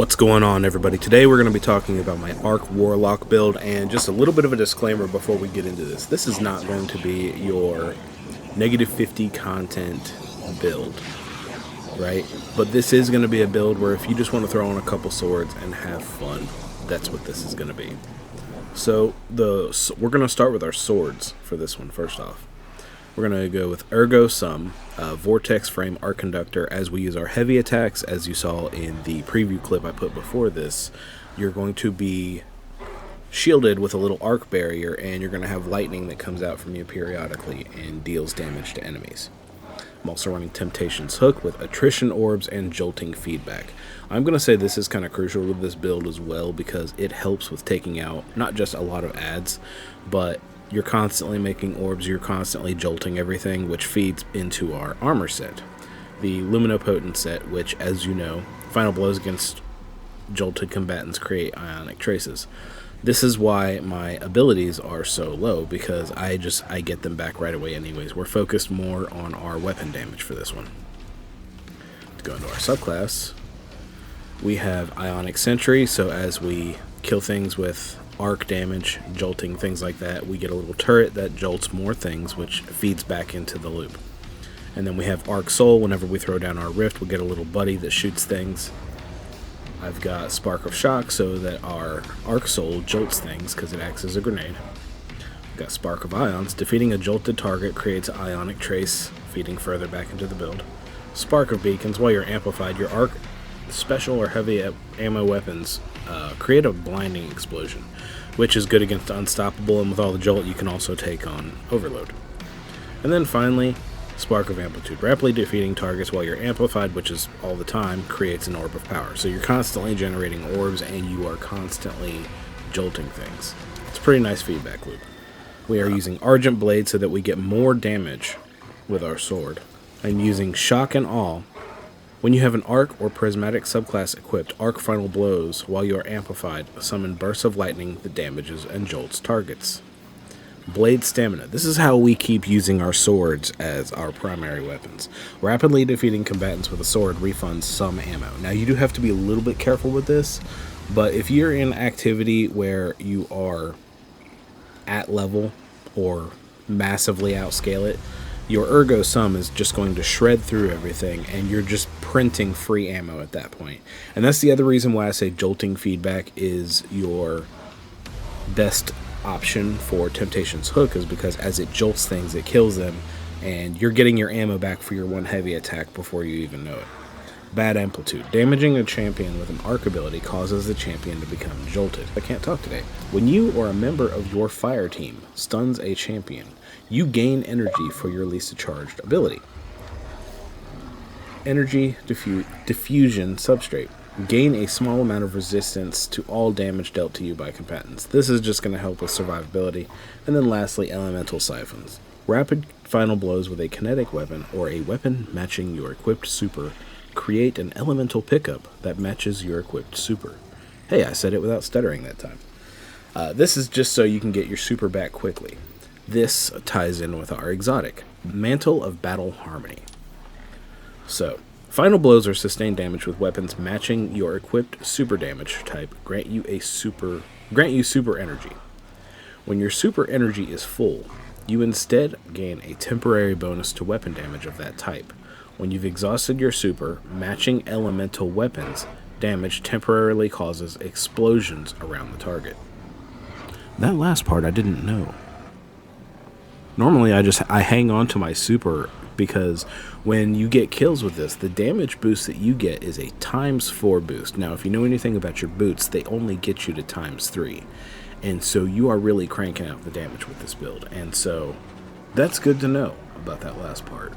What's going on, everybody? Today we're going to be talking about my Arc Warlock build, and just a little bit of a disclaimer before we get into this. This is not going to be your -50 content build, right? But this is going to be a build where if you just want to throw on a couple swords and have fun, that's what this is going to be. So we're going to start with our swords for this one first off. We're going to go with Ergo Sum, Vortex Frame Arc Conductor, as we use our heavy attacks. As you saw in the preview clip I put before this, you're going to be shielded with a little arc barrier, and you're going to have lightning that comes out from you periodically and deals damage to enemies. I'm also running Temptation's Hook with Attrition Orbs and Jolting Feedback. I'm going to say this is kind of crucial with this build as well, because it helps with taking out not just a lot of ads, but you're constantly making orbs, you're constantly jolting everything, which feeds into our armor set. The Luminopotent set, which, as you know, final blows against jolted combatants create ionic traces. This is why my abilities are so low, because I get them back right away anyways. We're focused more on our weapon damage for this one. To go into our subclass, we have Ionic Sentry, so as we kill things with arc damage, jolting, things like that, we get a little turret that jolts more things, which feeds back into the loop. And then we have Arc Soul. Whenever we throw down our rift, we get a little buddy that shoots things. I've got Spark of Shock, so that our Arc Soul jolts things because it acts as a grenade. I've got Spark of Ions. Defeating a jolted target creates an ionic trace, feeding further back into the build. Spark of Beacons. While you're amplified, your arc, special, or heavy ammo weapons create a blinding explosion, which is good against Unstoppable, and with all the jolt you can also take on Overload. And then finally, Spark of Amplitude. Rapidly defeating targets while you're amplified, which is all the time, creates an orb of power. So you're constantly generating orbs and you are constantly jolting things. It's a pretty nice feedback loop. We are using Argent Blade so that we get more damage with our sword. I'm using Shock and Awe. When you have an Arc or Prismatic subclass equipped, Arc Final Blows, while you are amplified, summon bursts of lightning that damages and jolts targets. Blade Stamina. This is how we keep using our swords as our primary weapons. Rapidly defeating combatants with a sword refunds some ammo. Now, you do have to be a little bit careful with this, but if you're in activity where you are at level or massively outscale it, your Ergo Sum is just going to shred through everything, and you're just printing free ammo at that point. And that's the other reason why I say Jolting Feedback is your best option for Temptation's Hook, is because as it jolts things, it kills them, and you're getting your ammo back for your one heavy attack before you even know it. Bad Amplitude. Damaging a champion with an arc ability causes the champion to become jolted. I can't talk today. When you or a member of your fire team stuns a champion, you gain energy for your least charged ability. Energy Diffusion Substrate. Gain a small amount of resistance to all damage dealt to you by combatants. This is just going to help with survivability. And then lastly, Elemental Siphons. Rapid final blows with a kinetic weapon or a weapon matching your equipped super create an elemental pickup that matches your equipped super. Hey, I said it without stuttering that time. This is just so you can get your super back quickly. This ties in with our exotic, Mantle of Battle Harmony. So, final blows or sustained damage with weapons matching your equipped super damage type grant you super energy. When your super energy is full, you instead gain a temporary bonus to weapon damage of that type. When you've exhausted your super, matching elemental weapons damage temporarily causes explosions around the target. That last part I didn't know. Normally I hang on to my super, because when you get kills with this, the damage boost that you get is a ×4 boost. Now, if you know anything about your boots, they only get you to ×3. And so you are really cranking out the damage with this build. And so that's good to know about that last part.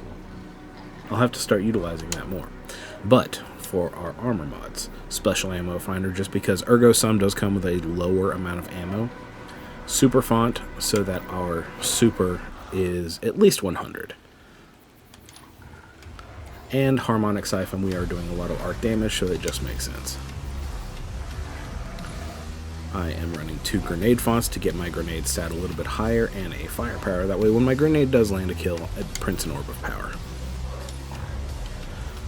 I'll have to start utilizing that more. But for our armor mods, Special Ammo Finder, just because Ergo Sum does come with a lower amount of ammo. Super Font, so that our super is at least 100. And Harmonic Siphon, we are doing a lot of arc damage, so it just makes sense. I am running 2 grenade fonts to get my grenade stat a little bit higher, and a firepower. That way when my grenade does land a kill, it prints an orb of power.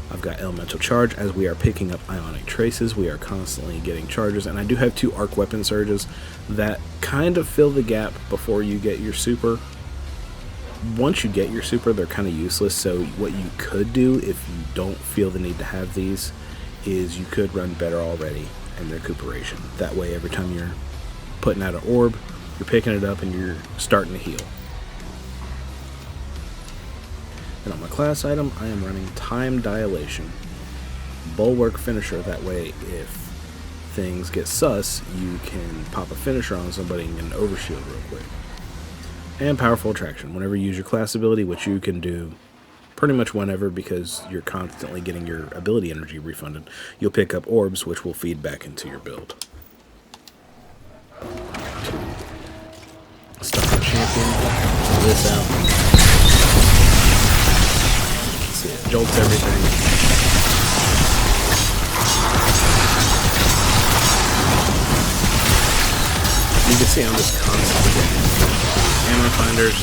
I've got elemental charge. As we are picking up ionic traces, we are constantly getting charges, and I do have 2 arc weapon surges that kind of fill the gap before you get your super. Once you get your super, they're kind of useless, so what you could do if you don't feel the need to have these is you could run better already and recuperation. That way, every time you're putting out an orb, you're picking it up and you're starting to heal. And on my class item, I am running Time Dilation. Bulwark Finisher, that way if things get sus, you can pop a finisher on somebody and get an overshield real quick. And Powerful Attraction, whenever you use your class ability, which you can do pretty much whenever because you're constantly getting your ability energy refunded, you'll pick up orbs which will feed back into your build. Start the champion, pull this out. See, it jolts everything. You can see I'm just constantly getting ammo finders.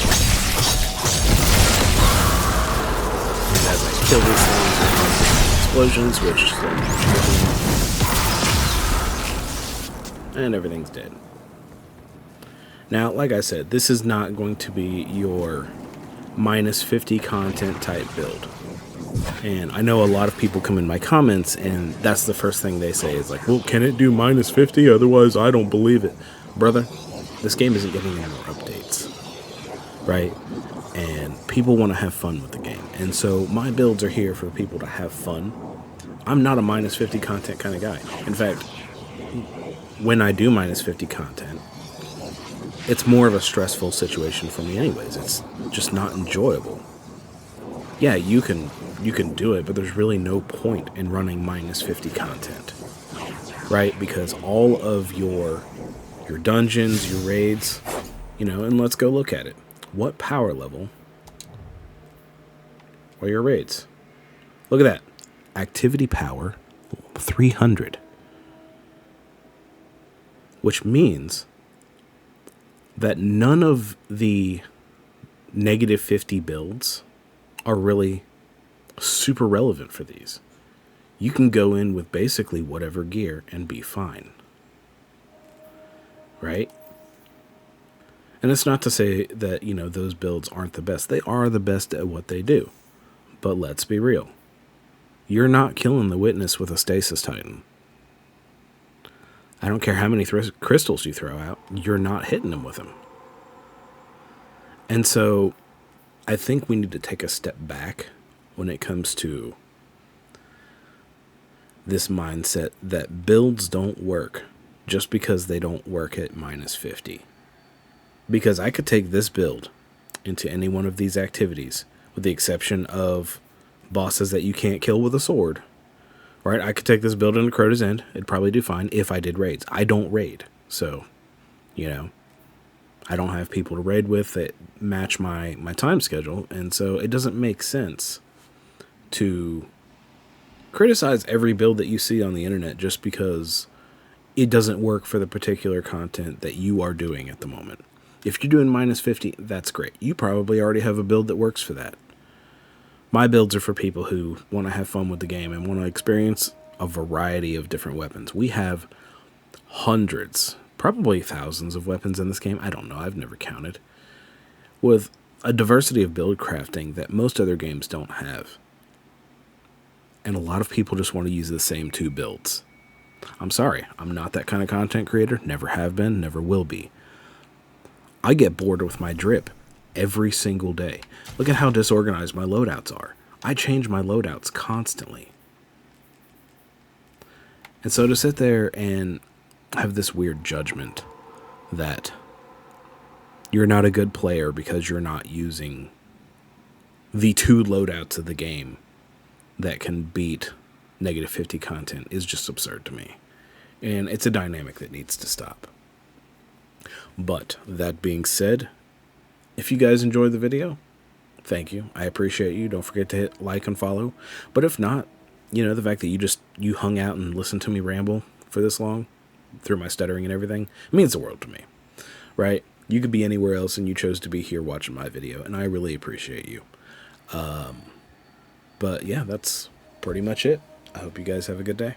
And as I kill these things, there are explosions, which and everything's dead. Now, like I said, this is not going to be your minus 50 content type build. And I know a lot of people come in my comments and that's the first thing they say is like, well, can it do minus 50? Otherwise, I don't believe it. Brother, this game isn't getting any more updates, right? And people want to have fun with the game. And so my builds are here for people to have fun. I'm not a minus 50 content kind of guy. In fact, when I do minus 50 content, it's more of a stressful situation for me anyways. It's just not enjoyable. Yeah, you can do it, but there's really no point in running minus 50 content, right? Because all of your dungeons, your raids, and let's go look at it. What power level are your raids? Look at that. Activity power 300. Which means that none of the negative 50 builds are really super relevant for these. You can go in with basically whatever gear and be fine. Right? And it's not to say that, those builds aren't the best. They are the best at what they do. But let's be real. You're not killing the Witness with a Stasis Titan. I don't care how many crystals you throw out, you're not hitting them with them. And so I think we need to take a step back when it comes to this mindset that builds don't work just because they don't work at minus 50. Because I could take this build into any one of these activities, with the exception of bosses that you can't kill with a sword. Right, I could take this build into Crota's End. It'd probably do fine if I did raids. I don't raid, so, I don't have people to raid with that match my time schedule, and so it doesn't make sense to criticize every build that you see on the internet just because it doesn't work for the particular content that you are doing at the moment. If you're doing minus 50, that's great. You probably already have a build that works for that. My builds are for people who want to have fun with the game and want to experience a variety of different weapons. We have hundreds, probably thousands of weapons in this game. I don't know. I've never counted. With a diversity of build crafting that most other games don't have. And a lot of people just want to use the same 2 builds. I'm sorry. I'm not that kind of content creator. Never have been. Never will be. I get bored with my drip every single day. Look at how disorganized my loadouts are. I change my loadouts constantly. And so to sit there and have this weird judgment that you're not a good player because you're not using the 2 loadouts of the game that can beat negative 50 content is just absurd to me. And it's a dynamic that needs to stop. But that being said, if you guys enjoyed the video, thank you. I appreciate you. Don't forget to hit like and follow. But if not, the fact that you hung out and listened to me ramble for this long through my stuttering and everything, it means the world to me, right? You could be anywhere else and you chose to be here watching my video, and I really appreciate you. But yeah, that's pretty much it. I hope you guys have a good day.